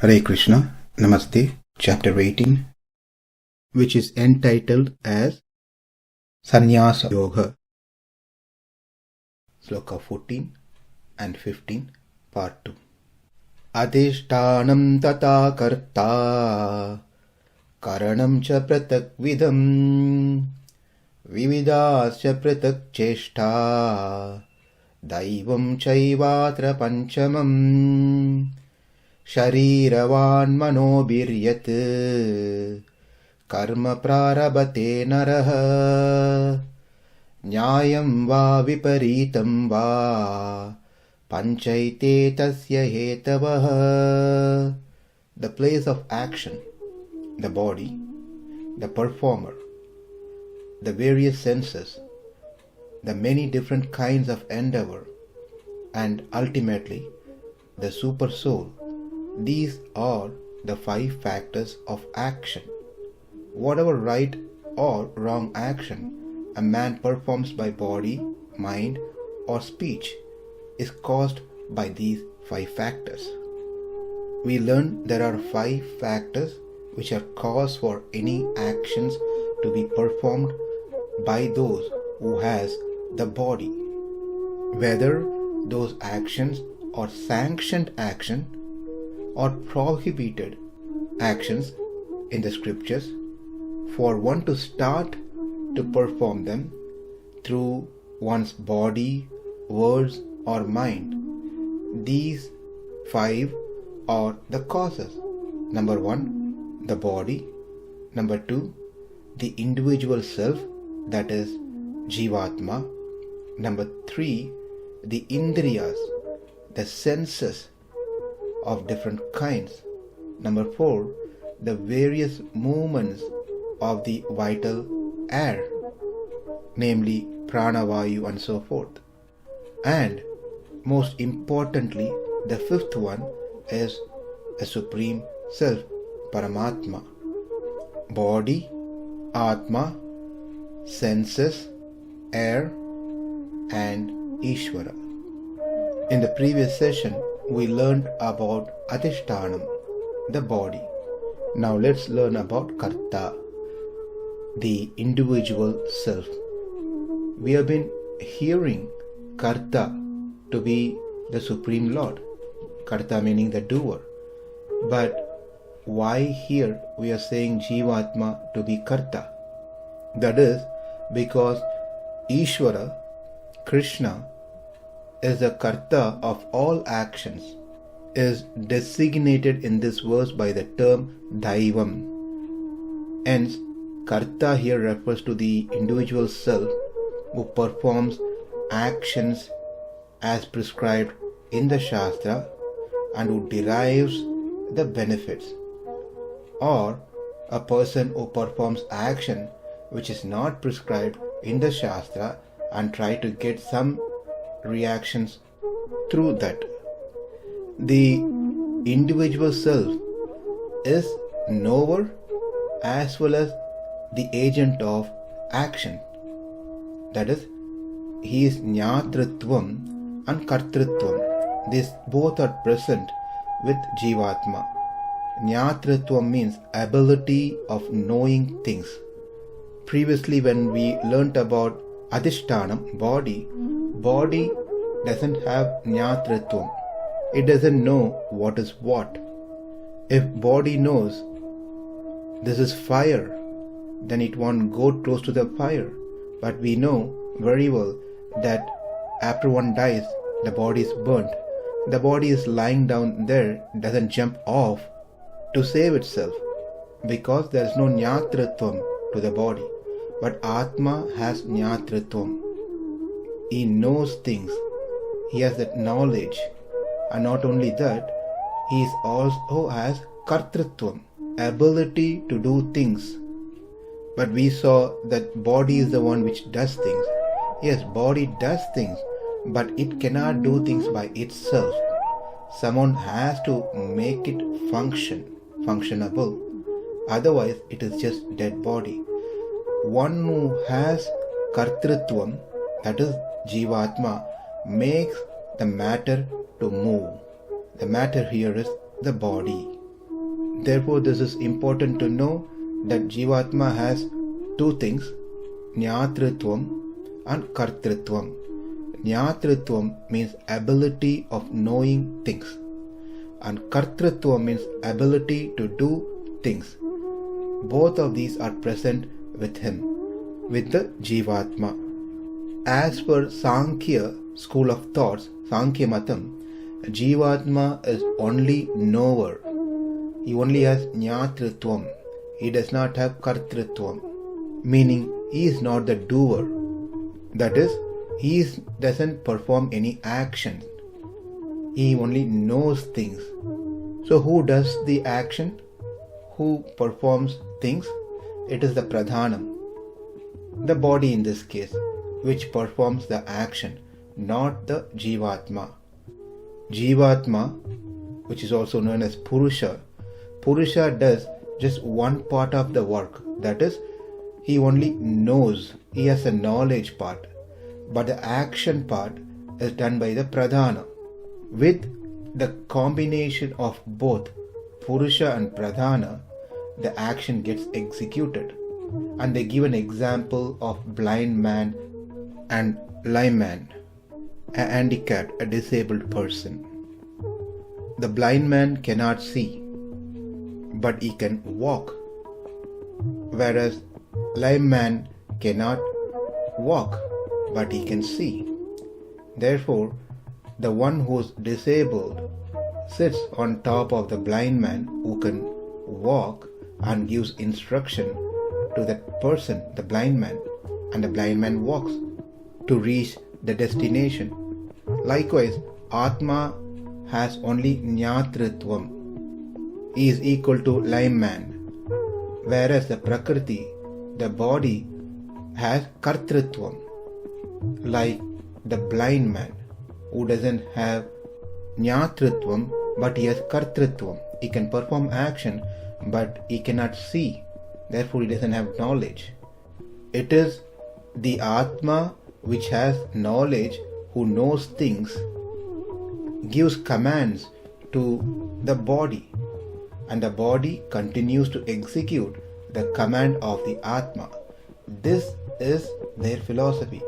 Hare Krishna, Namaste, Chapter 18, which is entitled as Sannyasa Yoga. Sloka 14 and 15, Part 2. Adhiṣṭhānaṁ tathā kartā karaṇaṁ ca pṛthag-vidham vividhāś pṛthak ceṣṭā daivaṁ caivātra pañcamam śarīra-vāṅ-manobhir karma prārabhate naraḥ nyāyyaṁ viparītaṁ pañcaite tasya hetavaḥ. The place of action, the body, the performer, the various senses, the many different kinds of endeavor, and ultimately the Supersoul. These are the 5 factors of action. Whatever right or wrong action a man performs by body, mind, or speech is caused by these 5 factors. We learned there are 5 factors which are cause for any actions to be performed by those who has the body. Whether those actions are sanctioned action or prohibited actions in the scriptures, for one to start to perform them through one's body, words, or mind. These 5 are the causes. Number 1, the body. Number 2, the individual self, that is Jivatma. Number 3, the Indriyas, the senses of different kinds. Number 4, the various movements of the vital air, namely pranavayu and so forth. And most importantly, the 5th one is the Supreme Self, Paramatma. Body, Atma, senses, air, and Ishvara. In the previous session, we learned about adhiṣṭhānaṁ, the body. Now let's learn about kartā, the individual self. We have been hearing kartā to be the Supreme Lord, kartā meaning the doer. But why here we are saying Jivatma to be kartā? That is because Ishvara, Krishna, is the kartā of all actions, is designated in this verse by the term daivaṁ. Hence, kartā here refers to the individual self who performs actions as prescribed in the Shastra and who derives the benefits. Or a person who performs action which is not prescribed in the Shastra and try to get some reactions through that. The individual self is knower as well as the agent of action. That is, he is nyātritvam and kartritvam. These both are present with Jivatma. Nyātritvam means ability of knowing things. Previously when we learnt about adhiṣṭhānaṁ, body doesn't have nyātritvam. It doesn't know what is what. If body knows this is fire, then it won't go close to the fire. But we know very well that after one dies, the body is burnt. The body is lying down there, doesn't jump off to save itself because there is no nyātritvam to the body. But Atma has nyātritvam. He knows things. He has that knowledge. And not only that, he also has kartritvam, ability to do things. But we saw that body is the one which does things. Yes, body does things, but it cannot do things by itself. Someone has to make it functionable. Otherwise, it is just dead body. One who has kartritvam, that is Jivatma, makes the matter to move. The matter here is the body. Therefore, this is important to know that Jivatma has two things, Jnatritvam and Kartritvam. Jnatritvam means ability of knowing things, and Kartritvam means ability to do things. Both of these are present with him, with the Jivatma. As per Sankhya school of thoughts, Sankhya Matam, Jivatma is only knower. He only has Jnatritvam. He does not have Kartritvam, meaning he is not the doer. That is, he doesn't perform any action. He only knows things. So who does the action? Who performs things? It is the pradhanam, the body in this case, which performs the action, not the Jivatma. Jivatma, which is also known as Purusha, Purusha does just one part of the work. That is, he only knows. He has a knowledge part. But the action part is done by the pradhana. With the combination of both Purusha and pradhana, the action gets executed. And they give an example of blind man and lame man, a handicapped, a disabled person. The blind man cannot see, but he can walk, whereas lame man cannot walk, but he can see. Therefore, the one who is disabled sits on top of the blind man who can walk and gives instruction to that person, the blind man, and the blind man walks to reach the destination. Likewise, Atma has only Jnatritvam. He is equal to lame man, whereas the Prakriti, the body, has Kartritvam, like the blind man who doesn't have Jnatritvam but he has Kartritvam. He can perform action but he cannot see, therefore he doesn't have knowledge. It is the Atma which has knowledge, who knows things, gives commands to the body, and the body continues to execute the command of the Atma. This is their philosophy,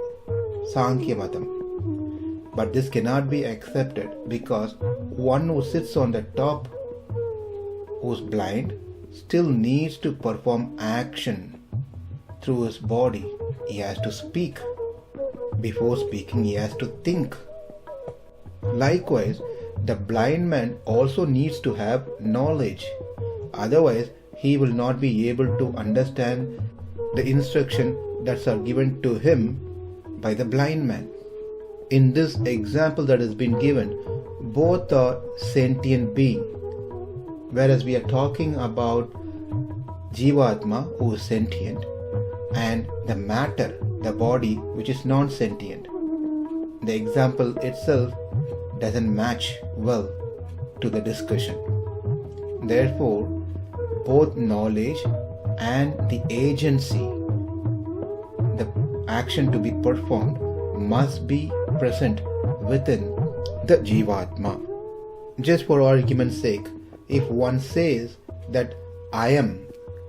Sankhya Matam. But this cannot be accepted because one who sits on the top, who is blind, still needs to perform action through his body. He has to speak. Before speaking, he has to think. Likewise, the blind man also needs to have knowledge. Otherwise, he will not be able to understand the instruction that are given to him by the blind man. In this example that has been given, both are sentient beings, whereas we are talking about Jivatma, who is sentient, and the matter, the body, which is non-sentient. The example itself doesn't match well to the discussion. Therefore, both knowledge and the agency, the action to be performed, must be present within the Jivatma. Just for argument's sake, if one says that I am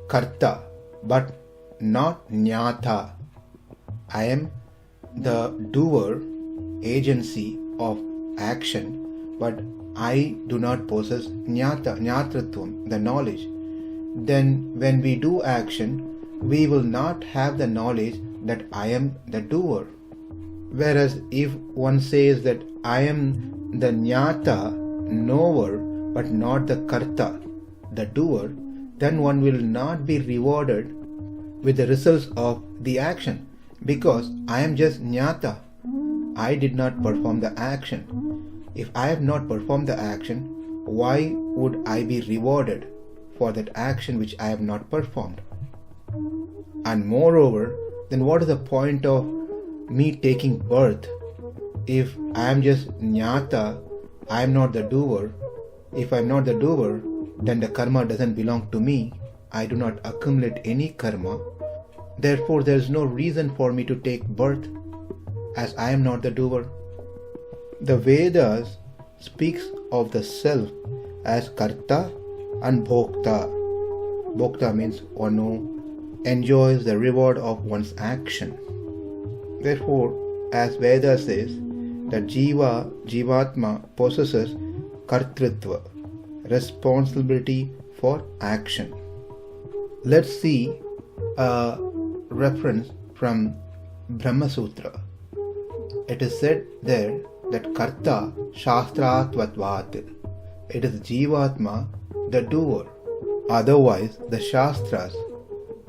kartā but not nyātā, I am the doer, agency of action, but I do not possess jnatritvam, the knowledge, then when we do action, we will not have the knowledge that I am the doer. Whereas if one says that I am the jnata, knower, but not the kartā, the doer, then one will not be rewarded with the results of the action, because I am just jnata. I did not perform the action. If I have not performed the action, why would I be rewarded for that action which I have not performed? And moreover, then what is the point of me taking birth if I am just jnata, I am not the doer? If I am not the doer, then the karma doesn't belong to me. I do not accumulate any karma. Therefore, there is no reason for me to take birth, as I am not the doer. The Vedas speaks of the self as kartā and bhokta. Bhokta means one who enjoys the reward of one's action. Therefore, as Veda says, that Jivatma possesses kartritva, responsibility for action. Let's see a reference from Brahma Sutra. It is said there that kartā śarīra-vāṅ-manobhir. It is Jivatma, the doer. Otherwise, the Shastras,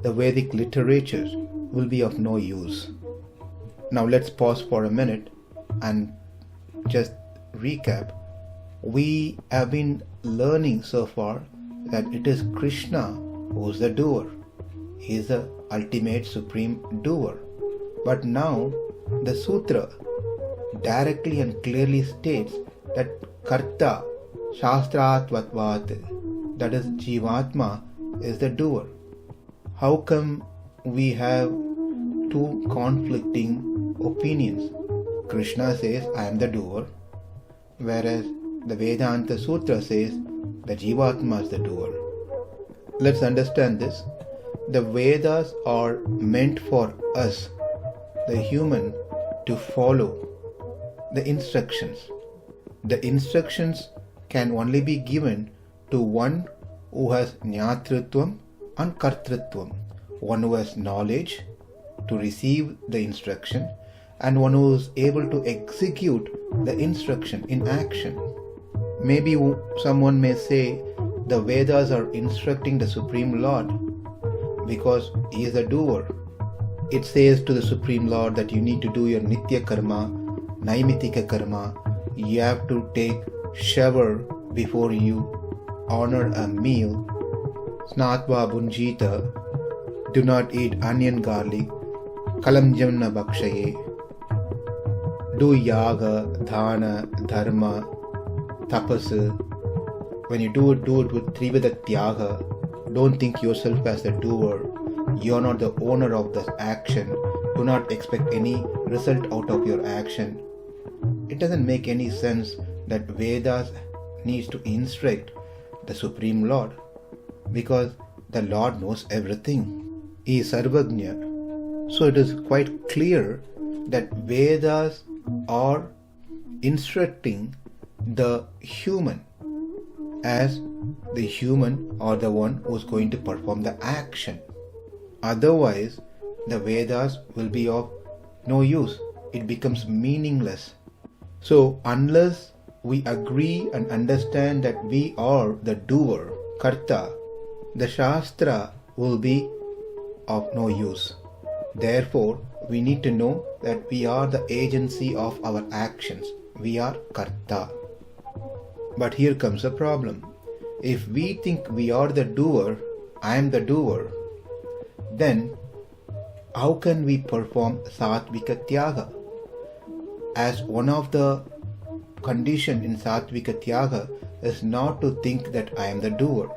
the Vedic literatures, will be of no use. Now let's pause for a minute and just recap. We have been learning so far that it is Krishna who is the doer. He is the ultimate supreme doer. But now the sutra directly and clearly states that kartā śarīra-vāṅ-manobhir, that is Jivatma, is the doer. How come we have two conflicting opinions? Krishna says, I am the doer, whereas the Vedanta Sutra says the Jivatma is the doer. Let's understand this. The Vedas are meant for us, the human, to follow the instructions. The instructions can only be given to one who has nyāyyaṁ and kartritvam, one who has knowledge to receive the instruction and one who is able to execute the instruction in action. Maybe someone may say the Vedas are instructing the Supreme Lord because he is the doer. It says to the Supreme Lord that you need to do your nitya karma, naimitika karma. You have to take shower before you honor a meal. Snatva bunjita, do not eat onion garlic. Kalamjamna bhakshaye. Do yaga, dhana, dharma, tapas. When you do it with vividhāś. Don't think yourself as the doer. You are not the owner of this action. Do not expect any result out of your action. It doesn't make any sense that Vedas needs to instruct the Supreme Lord, because the Lord knows everything. He is Sarvajña. So it is quite clear that Vedas are instructing the human, as the human or the one who is going to perform the action. Otherwise, the Vedas will be of no use. It becomes meaningless. So unless we agree and understand that we are the doer, kartā, the Shastra will be of no use. Therefore, we need to know that we are the agency of our actions. We are kartā. But here comes a problem. If we think we are the doer, I am the doer, then how can we perform sattvika tyaga? As one of the conditions in sattvika tyaga is not to think that I am the doer.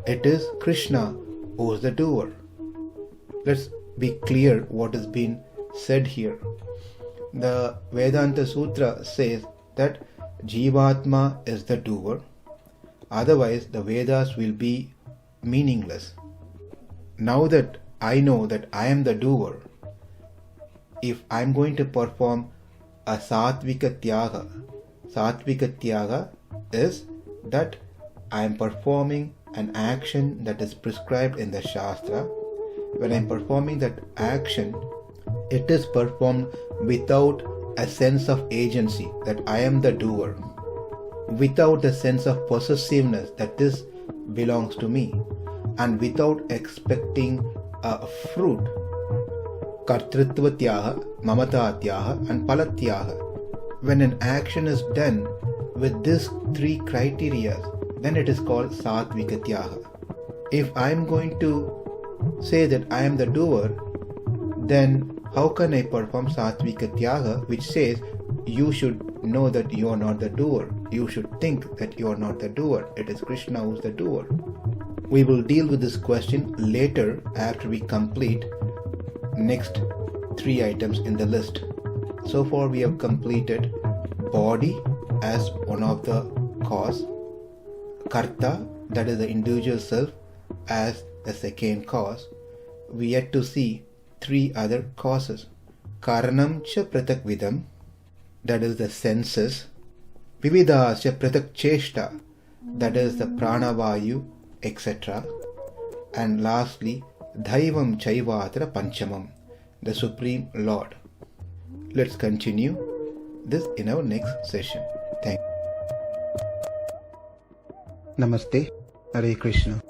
It is Krishna who is the doer. Let's be clear what is being said here. The Vedanta Sutra says that Jivatma is the doer, otherwise the Vedas will be meaningless. Now that I know that I am the doer, if I am going to perform a sattvika tyaga is that I am performing an action that is prescribed in the Shastra. When I am performing that action, it is performed without a sense of agency that I am the doer, without a sense of possessiveness that this belongs to me, and without expecting a fruit. Kartritva tyaga, mamata tyaga, and palatyaga. When an action is done with these three criteria, then it is called sattvika tyaga. If I am going to say that I am the doer, then how can I perform sattvika tyaga, which says you should know that you are not the doer. You should think that you are not the doer. It is Krishna who is the doer. We will deal with this question later after we complete next 3 items in the list. So far we have completed body as one of the cause, kartā that is the individual self, as the second cause, we yet to see three other causes. karaṇaṁ ca pṛthag-vidham, that is the senses. vividhāś ca pṛthak ceṣṭā, that is the prāṇavayu, etc. And lastly, daivaṁ caivātra pañcamam, the Supreme Lord. Let's continue this in our next session. Thank you. Namaste. Hare Krishna.